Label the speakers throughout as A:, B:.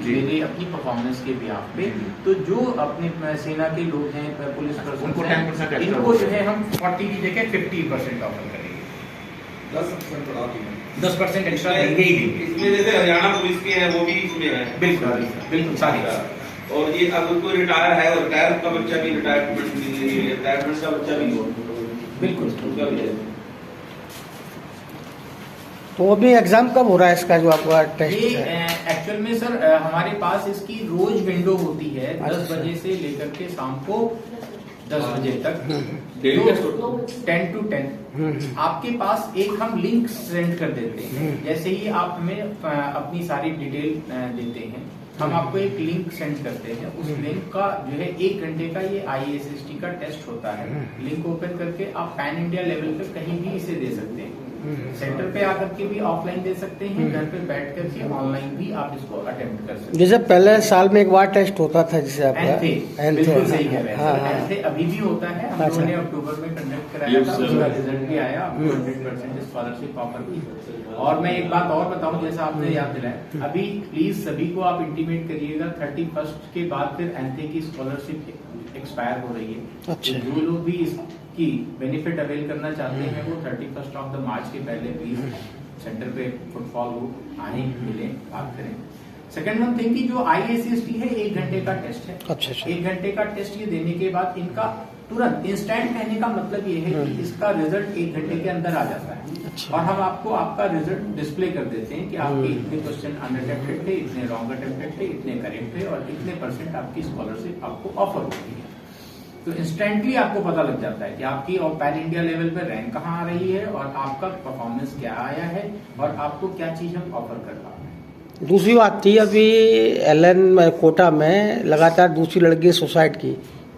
A: मेरे अपनी परफॉर्मेंस के बिहाफ पे। तो जो अपने सेना के लोग हैं, पुलिस पर्सन, इनको जो है हम 40 की जगह 50% ऑफर करेंगे, 10% एक्स्ट्रा देंगे ही देंगे।
B: इसमें जैसे हरियाणा पुलिस के हैं वो भी इसमें है।
A: बिल्कुल बिल्कुल सारी।
B: और ये अगर कोई रिटायर है और रिटायर का बच्चा भी रिटायरमेंट का बच्चा भी हो,
A: बिल्कुल
B: उसका भी है।
C: तो अभी एग्जाम कब हो रहा है इसका जो आपका टेस्ट
A: ये
C: है?
A: एक्चुअल में सर हमारे पास इसकी रोज विंडो होती है 10 बजे से लेकर के शाम को 10 बजे तक, 10 to 10। आपके पास एक हम लिंक सेंड कर देते हैं। जैसे ही आप हमें अपनी सारी डिटेल देते हैं, हम आपको एक लिंक सेंड करते हैं। उस लिंक का जो है 1 घंटे का ये IASST का टेस्ट होता है। लिंक ओपन करके आप पैन इंडिया लेवल पे कहीं भी इसे दे सकते हैं। सेंटर पे आकर के भी ऑफलाइन दे सकते हैं, घर पे बैठ करके ऑनलाइन भी आप इसको अटेम्प्ट कर सकते हैं।
C: जैसे पहले साल में एक बार टेस्ट होता था, जिसे आपका
A: बिल्कुल सही कह रहे हैं सर। अभी भी होता है, हम लोगों ने अक्टूबर में कंडक्ट कराया था, उसका रिजल्ट भी आया, 100% स्कॉलरशिप ऑफर की। और मैं एक बात और बताऊं, जैसा आपने याद दिलाया, अभी प्लीज सभी को आप इंटीमेट करिएगा 31 के बाद फिर एंथे की स्कॉलरशिप एक्सपायर हो रही है।
C: अच्छा।
A: जो लोग भी इसकी बेनिफिट अवेल करना चाहते हैं वो 31 ऑफ द मार्च के पहले प्लीज सेंटर पे फुटफॉल हो, आए, मिले, बात करें। सेकेंड वन थिंग की जो IASST है 1 घंटे का टेस्ट है।
C: अच्छा।
A: 1 घंटे का टेस्ट ये देने के बाद इनका तुरंत इंस्टेंट कहने का मतलब ये है कि इसका रिजल्ट 1 घंटे के अंदर आ जाता है।
C: अच्छा।
A: और हम आपको आपका रिजल्ट डिस्प्ले कर देते हैं कि आपके इतने क्वेश्चन अनअटेम्प्टेड थे, इतने रॉन्ग अटेम्प्टेड थे, इतने करेक्ट थे और इतने % आपकी स्कॉलरशिप आपको ऑफर होती है। तो इंस्टेंटली आपको पता लग जाता है कि आपकी और पैन इंडिया लेवल पर रैंक कहाँ आ रही है और आपका परफॉर्मेंस क्या आया है और आपको क्या चीज हम ऑफर कर रहा है।
C: दूसरी बात थी, अभी LN कोटा में लगातार दूसरी लड़की सुसाइड की,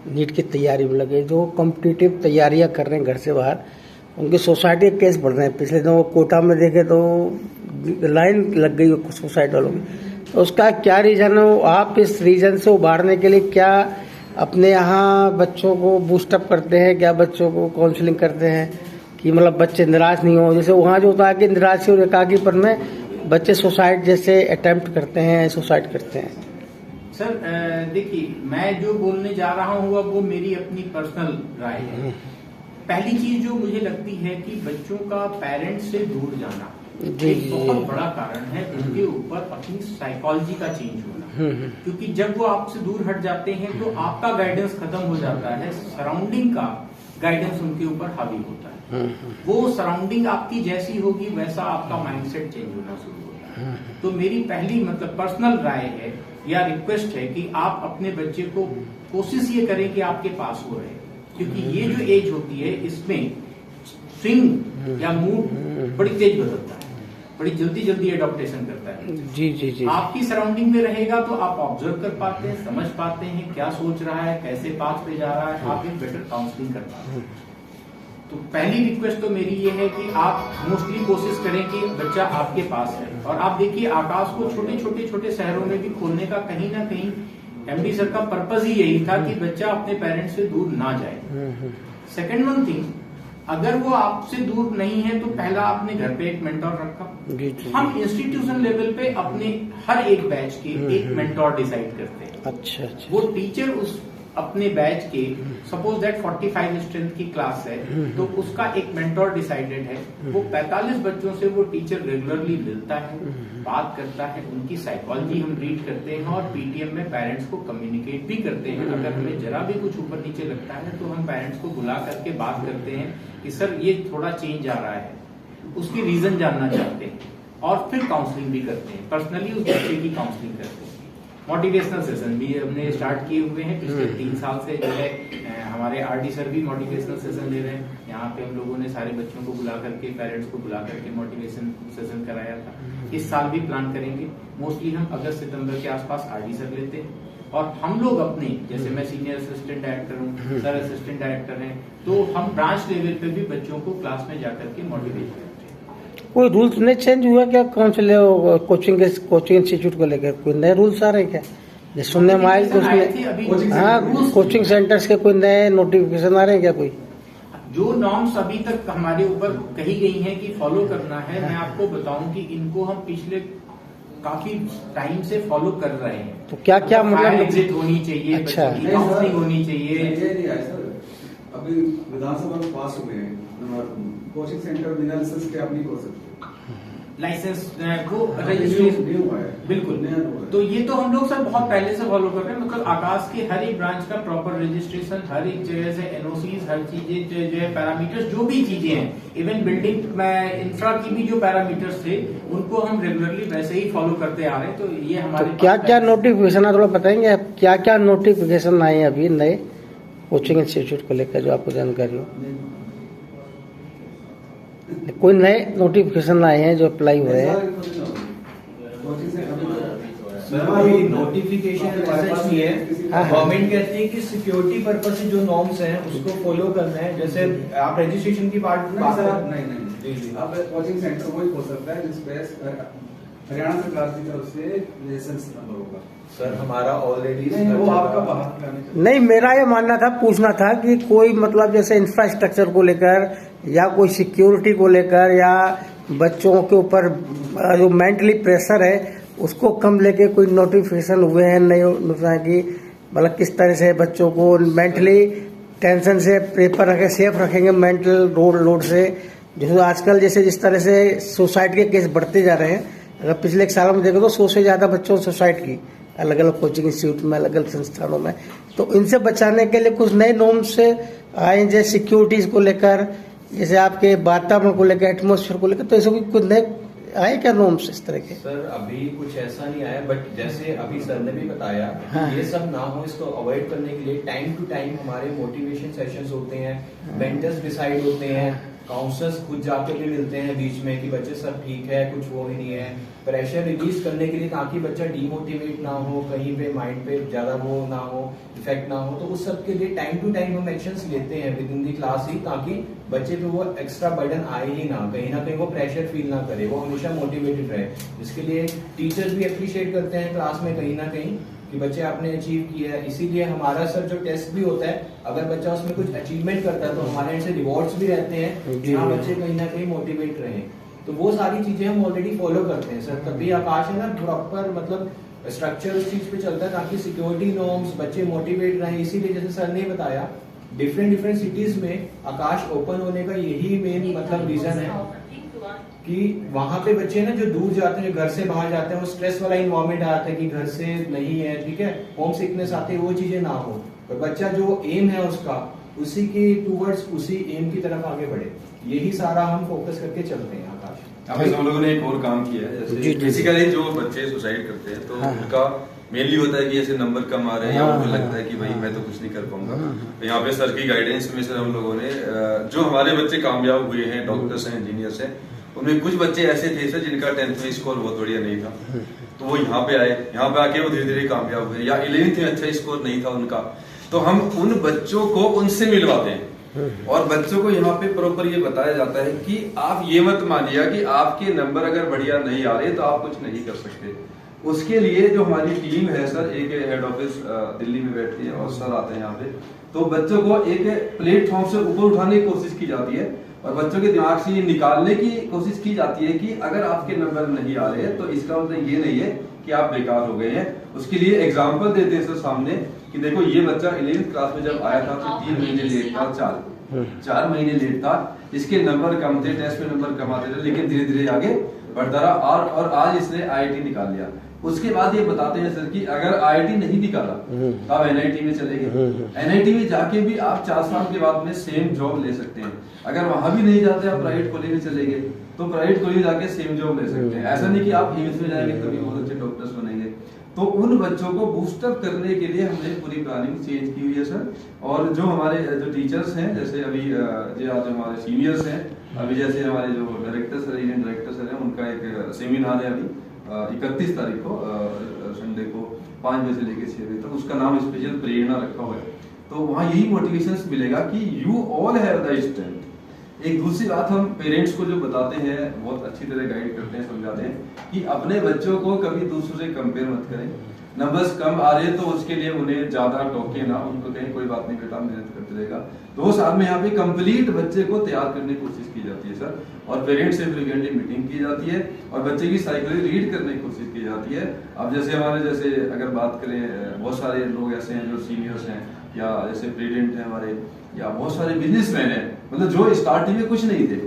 C: नीट की तैयारी में लगे, जो कॉम्पिटिटिव तैयारियां कर रहे हैं घर से बाहर, उनके सोसाइटी के केस बढ़ रहे हैं। पिछले दिनों कोटा में देखे तो लाइन लग गई सुसाइड वालों की। तो उसका क्या रीजन है? आप इस रीजन से उबारने के लिए क्या अपने यहाँ बच्चों को बूस्टअप करते हैं, क्या बच्चों को काउंसलिंग करते हैं कि मतलब बच्चे निराश नहीं हो? जैसे वहाँ जो होता है कि निराशी और एकाकीपन में बच्चे सुसाइड जैसे अटेम्प्ट करते हैं, सुसाइड करते हैं।
A: सर देखिए, मैं जो बोलने जा रहा हूँ वो मेरी अपनी पर्सनल राय है। पहली चीज जो मुझे लगती है कि बच्चों का पेरेंट्स से दूर जाना एक बहुत बड़ा कारण है उनके ऊपर अपनी साइकोलॉजी का चेंज होना। क्योंकि जब वो आपसे दूर हट जाते हैं तो आपका गाइडेंस खत्म हो जाता है, सराउंडिंग का गाइडेंस उनके ऊपर हावी होता है। वो सराउंडिंग आपकी जैसी होगी वैसा आपका माइंडसेट चेंज होना शुरू होता है। तो मेरी पहली मतलब पर्सनल राय है या रिक्वेस्ट है कि आप अपने बच्चे को कोशिश ये करें कि आपके पास हो रहे, क्योंकि ये जो एज होती है इसमें स्विंग या मूड बड़ी तेज बदलता है, बड़ी जल्दी जल्दी एडॉप्टेशन करता है।
C: जी। आपकी
A: सराउंडिंग में रहेगा तो आप ऑब्जर्व कर पाते हैं, समझ पाते हैं क्या सोच रहा है, कैसे पाथ पे जा रहा है, आप एक बेटर काउंसलिंग कर पाते हैं। तो पहली रिक्वेस्ट तो मेरी ये है कि आप मोस्टली कोशिश करें कि बच्चा आपके पास है। और आप देखिए आकाश को छोटे शहरों में भी खोलने का कहीं ना कहीं MD सर का पर्पज ही यही था कि बच्चा अपने पेरेंट्स से दूर ना जाए। सेकेंड वन थिंग, अगर वो आपसे दूर नहीं है तो पहला आपने घर पे एक मेंटोर रखा। हम इंस्टीट्यूशन लेवल पे अपने हर एक बैच के एक मेंटोर डिसाइड करते हैं।
C: अच्छा।
A: वो टीचर उस अपने बैच के सपोज दैट 45 स्ट्रेंथ की क्लास है तो उसका एक मेंटोर डिसाइडेड है। वो 45 बच्चों से वो टीचर रेगुलरली मिलता है, बात करता है, उनकी साइकोलॉजी हम रीड करते हैं और PTM में पेरेंट्स को कम्युनिकेट भी करते हैं। अगर हमें जरा भी कुछ ऊपर नीचे लगता है तो हम पेरेंट्स को बुला करके बात करते हैं कि सर ये थोड़ा चेंज आ रहा है, उसकी रीजन जानना चाहते हैं और फिर काउंसलिंग भी करते हैं, पर्सनली उस बच्चे की काउंसलिंग करते हैं। मोटिवेशनल सेशन भी हमने स्टार्ट किए हुए हैं पिछले 3 साल से। जो है हमारे RD सर भी मोटिवेशनल सेशन ले रहे हैं। यहाँ पे हम लोगों ने सारे बच्चों को बुला करके, पेरेंट्स को बुला करके मोटिवेशन सेशन कराया था। इस साल भी प्लान करेंगे। मोस्टली हम अगस्त सितंबर के आसपास RD सर लेते हैं और हम लोग अपने, जैसे मैं सीनियर असिस्टेंट डायरेक्टर हूँ, सर असिस्टेंट डायरेक्टर हैं, तो हम ब्रांच लेवल पे भी बच्चों को क्लास में जाकर के मोटिवेट करते हैं।
C: कोई रूल्स नहीं चेंज हुआ क्या काउंसिल कोचिंग इंस्टीट्यूट को लेकर? कोई नए रूल्स आ रहे हैं क्या? सुनने में आए उसमें, हाँ, कोचिंग सेंटर्स के कोई नए नोटिफिकेशन आ रहे हैं क्या? कोई
A: जो नॉर्म्स अभी तक हमारे ऊपर कही गई हैं कि फॉलो करना है, मैं आपको बताऊं कि इनको हम पिछले काफी टाइम से फॉलो कर रहे हैं।
C: तो क्या क्या मतलब
A: एग्जिट होनी चाहिए,
C: अच्छा।
A: बच्चों की काउंसलिंग होनी चाहिए।
D: ये नहीं आया सर, अभी विधानसभा में पास हुए हैं, कोचिंग सेंटर बिना लाइसेंस के आप नहीं खोल सकते।
A: लाइसेंस वो रजिस्ट्रेशन
D: न्यू हुआ है,
A: बिल्कुल।
D: नया हुआ है।
A: तो ये तो हम लोग सर बहुत पहले से फॉलो कर रहे हैं, मतलब आकाश के हर एक ब्रांच का प्रॉपर रजिस्ट्रेशन, हर एक जगह से एनओसीज, हर चीजें जो है पैरामीटर्स, जो भी चीजें हैं, इवन बिल्डिंग इंफ्रा की भी जो पैरामीटर्स थे उनको हम रेगुलरली वैसे ही फॉलो करते आ रहे हैं। तो ये हमारे
C: तो क्या क्या नोटिफिकेशन है, थोड़ा बताएंगे आप, क्या क्या नोटिफिकेशन आए हैं अभी नए कोचिंग इंस्टीट्यूट को लेकर, जो आपको जानकारी हो? कोई नए नोटिफिकेशन आए हैं जो अप्लाई हुए हैं?
E: नोटिफिकेशन नहीं है, गवर्नमेंट कहती है कि सिक्योरिटी पर्पज से जो नॉर्म्स हैं उसको फॉलो करना है। जैसे आप रजिस्ट्रेशन की बात
D: नहीं, अब कोचिंग सेंटर वही हो सकता है जिसपे हरियाणा सरकार की तरफ से लाइसेंस नंबर होगा।
E: सर हमारा ऑलरेडी
D: वो आपका बाहर
C: नहीं, मेरा ये मानना था, पूछना था कि कोई मतलब जैसे इंफ्रास्ट्रक्चर को लेकर या कोई सिक्योरिटी को लेकर या बच्चों के ऊपर जो मेंटली प्रेशर है उसको कम लेके कोई नोटिफिकेशन हुए हैं नहीं कि मतलब किस तरह से बच्चों को मेंटली टेंशन से पेपर रखे सेफ रखेंगे मेंटल लोड से। जैसे आजकल जैसे जिस तरह से सुसाइड के केस बढ़ते जा रहे हैं, अगर पिछले एक साल में देखो तो 100 से ज्यादा बच्चों ने सुसाइड की अलग अलग कोचिंग इंस्टीट्यूट में, अलग अलग संस्थानों में। तो इनसे बचाने के लिए कुछ नए नॉर्म्स आए जैसे सिक्योरिटीज को लेकर, जैसे आपके वातावरण को लेकर, एटमोस्फेयर को लेकर, तो ऐसे कुछ नए आए क्या नॉर्म्स इस तरह के?
E: सर अभी कुछ ऐसा नहीं आया, बट जैसे अभी सर ने भी बताया
C: हाँ।
E: ये सब ना हो, इसको अवॉइड करने के लिए टाइम टू टाइम हमारे मोटिवेशन सेशंस होते हैं, मेंटर्स डिसाइड होते हैं, काउंसलर्स खुद जाके भी मिलते हैं बीच में कि बच्चे सब ठीक है, कुछ वो ही नहीं है, प्रेशर रिलीज करने के लिए, ताकि बच्चा डीमोटिवेट ना हो, कहीं पे माइंड पे ज्यादा वो ना हो, इफेक्ट ना हो। तो उस सब के लिए टाइम टू टाइम हम एक्शंस लेते हैं विद इन दी क्लास ही, ताकि बच्चे पे वो एक्स्ट्रा बर्डन आए ही ना कहीं वो प्रेशर फील ना करे, वो हमेशा मोटिवेटेड रहे। इसके लिए टीचर्स भी अप्रिशिएट करते हैं क्लास में कहीं ना कहीं कि बच्चे आपने अचीव किया है। इसीलिए हमारा सर जो टेस्ट भी होता है, अगर बच्चा उसमें कुछ अचीवमेंट करता है तो हमारे एंड से रिवॉर्ड्स भी रहते हैं जहाँ बच्चे कहीं ना कहीं मोटिवेट रहे। तो वो सारी चीजें हम ऑलरेडी फॉलो करते हैं सर, तभी आकाश है ना प्रॉपर मतलब स्ट्रक्चर उस चीज पे चलता है ताकि सिक्योरिटी नॉर्म्स, बच्चे मोटिवेट रहे। इसीलिए जैसे सर ने बताया डिफरेंट सिटीज में आकाश ओपन होने का यही मेन मतलब रीजन है कि वहां पे बच्चे ना जो दूर जाते हैं, घर से बाहर जाते हैं, वो स्ट्रेस वाला इन्वायरमेंट आता है कि घर से नहीं है, ठीक है, होम सिकनेस आती है, वो चीजें ना हो, पर बच्चा जो एम है उसका उसी के टूवर्ड्स उसी एम की तरफ आगे बढ़े। यही सारा हम फोकस करके चलते हैं आकाश।
F: अभी हम लोगों ने एक और काम किया है, जैसे बेसिकली जो बच्चे सुसाइड करते हैं तो उनका मेनली होता है कि ऐसे नंबर कम आ रहे हैं या उनको लगता है कि भाई मैं तो कुछ नहीं कर पाऊंगा। तो यहाँ पे सर की गाइडेंस में सर हम लोगों ने जो हमारे बच्चे कामयाब हुए हैं, डॉक्टर्स हैं, इंजीनियर्स हैं, उनमें कुछ बच्चे ऐसे थे सर जिनका 10th में स्कोर बहुत बढ़िया नहीं था, तो वो यहाँ पे आए, यहाँ पे आके वो धीरे धीरे कामयाब हुए, या 11th में अच्छा स्कोर नहीं था उनका, तो हम उन बच्चों को उनसे मिलवाते हैं और बच्चों को यहाँ पे प्रॉपर ये बताया जाता है कि आप ये मत मानिए कि आपके नंबर अगर बढ़िया नहीं आ रहे तो आप कुछ नहीं कर सकते। उसके लिए जो हमारी टीम है सर, एक हेड ऑफिस दिल्ली में बैठती है और सर आते हैं यहाँ पे, तो बच्चों को एक प्लेटफॉर्म से ऊपर उठाने की कोशिश की जाती है और बच्चों के दिमाग से ये निकालने की कोशिश की जाती है कि अगर आपके नंबर नहीं आ रहे तो इसका मतलब ये नहीं है कि आप बेकार हो गए हैं। उसके लिए एग्जाम्पल देते हैं सर सामने कि देखो ये बच्चा 11th क्लास में जब आया था तो 3 महीने लेट था, 4 महीने लेट था, इसके नंबर कम थे, टेस्ट में नंबर कम आते थे, लेकिन धीरे धीरे आगे बढ़ता रहा और आज इसने IIT निकाल लिया। उसके बाद ये बताते हैं सर कि अगर IIT नहीं निकाला तो आप NIT में चले गए, NIT में जाके भी आप 4 साल के बाद में सेम जॉब ले सकते हैं। अगर वहां भी नहीं जाते, आप प्राइवेट कॉलेज में चले गए तो प्राइवेट कॉलेज जाके सेम जॉब ले सकते हैं। ऐसा नहीं कि आप एम्स में जाएंगे तभी बहुत अच्छे डॉक्टर्स बनेंगे। तो उन बच्चों को बूस्टअप करने के लिए हमने पूरी प्लानिंग चेंज की हुई है सर। और जो हमारे जो टीचर्स हैं, जैसे अभी जो हमारे सीनियर्स हैं, अभी जैसे हमारे जो director sir, union director sir हैं, उनका एक सेमिनार है अभी 31 तारीख को संडे को 5 बजे से लेकर 6 बजे तक, उसका नाम स्पेशल प्रेरणा रखा हुआ है। तो वहाँ यही मोटिवेशन मिलेगा कि you all have the strength. एक दूसरी बात हम पेरेंट्स को जो बताते हैं, बहुत अच्छी तरह गाइड करते हैं, समझाते हैं कि अपने बच्चों को कभी दूसरों से कंपेयर मत करें। नंबर्स कम आ रहे हैं तो उसके लिए उन्हें ज्यादा टोके ना, उनको कहें कोई बात नहीं बेटा मेहनत करते रहेगा। 2 साल में यहाँ पे कंप्लीट बच्चे को तैयार करने की कोशिश की जाती है सर, और पेरेंट्स से फ्रीक्वेंटली मीटिंग की जाती है और बच्चे की साइकोलॉजी रीड करने की कोशिश की जाती है। अब जैसे हमारे जैसे अगर बात करें, बहुत सारे लोग ऐसे हैं जो सीनियर्स हैं या जैसे प्रेसिडेंट हैं हमारे, या बहुत सारे बिजनेसमैन हैं, मतलब जो स्टार्टिंग में कुछ नहीं थे।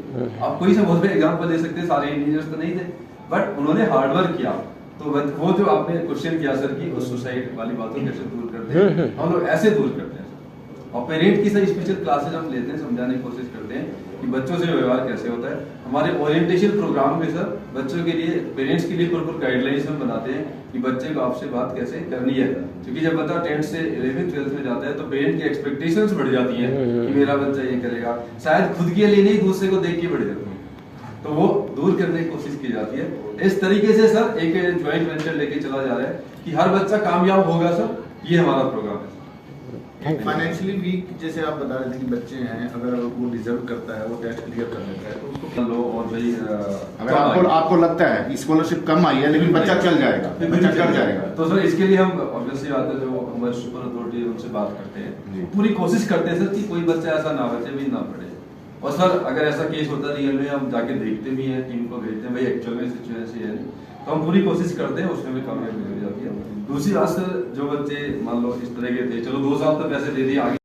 F: आप कोई से बहुत बड़े एग्जाम्पल ले सकते हैं, सारे इंजीनियर्स तो नहीं थे बट उन्होंने हार्डवर्क किया। तो वो जो आपने क्वेश्चन किया सर कि उस सुसाइड वाली बातों कैसे दूर करते हैं, हम लोग ऐसे दूर करते हैं सर। और पेरेंट की सही स्पेशल क्लासेस हम लेते हैं, समझाने की कोशिश करते हैं कि बच्चों से व्यवहार कैसे होता है। हमारे ओरिएंटेशन प्रोग्राम में सर बच्चों के लिए, पेरेंट्स के लिए प्रॉपर गाइडलाइंस हम बनाते हैं कि बच्चे को आपसे बात कैसे करनी है, क्योंकि जब बच्चा 10th से 11th 12th में जाता है तो पेरेंट की एक्सपेक्टेशंस बढ़ जाती हैं कि मेरा बच्चा ये करेगा, शायद खुद के लिए नहीं दूसरे को देख के बढ़ जाती है, तो वो दूर करने की कोशिश की जाती है। इस तरीके से सर एक ज्वाइंट वेंचर लेके चला जा रहा है कि हर बच्चा कामयाब होगा सर, ये हमारा प्रोग्राम है।
G: फाइनेंशियली वीक जैसे आप बता रहे थे कि बच्चे हैं, अगर वो डिजर्व करता है, वो टेस्ट क्लियर कर लेता है तो उसको
F: लो, और भाई
G: अगर आपको लगता है कि स्कॉलरशिप कम आई है लेकिन बच्चा चल जाएगा, बच्चा कर जाएगा,
F: तो सर इसके लिए हम ऑब्वियसली बात है जो हमारे सुपर अथॉरिटी है उनसे बात करते हैं, पूरी कोशिश करते हैं सर कि कोई बच्चा ऐसा ना बचे भी ना पड़े। और सर अगर ऐसा केस होता है रियल में, हम जाके देखते भी हैं, टीम को भेजते हैं भाई एक्चुअल में सिचुएशन है नहीं, तो हम पूरी कोशिश करते हैं, उसमें भी कामयाबी हो जाती है। दूसरी बात सर, जो बच्चे मान लो इस तरह के थे, चलो 2 साल तक पैसे दे दिए, आगे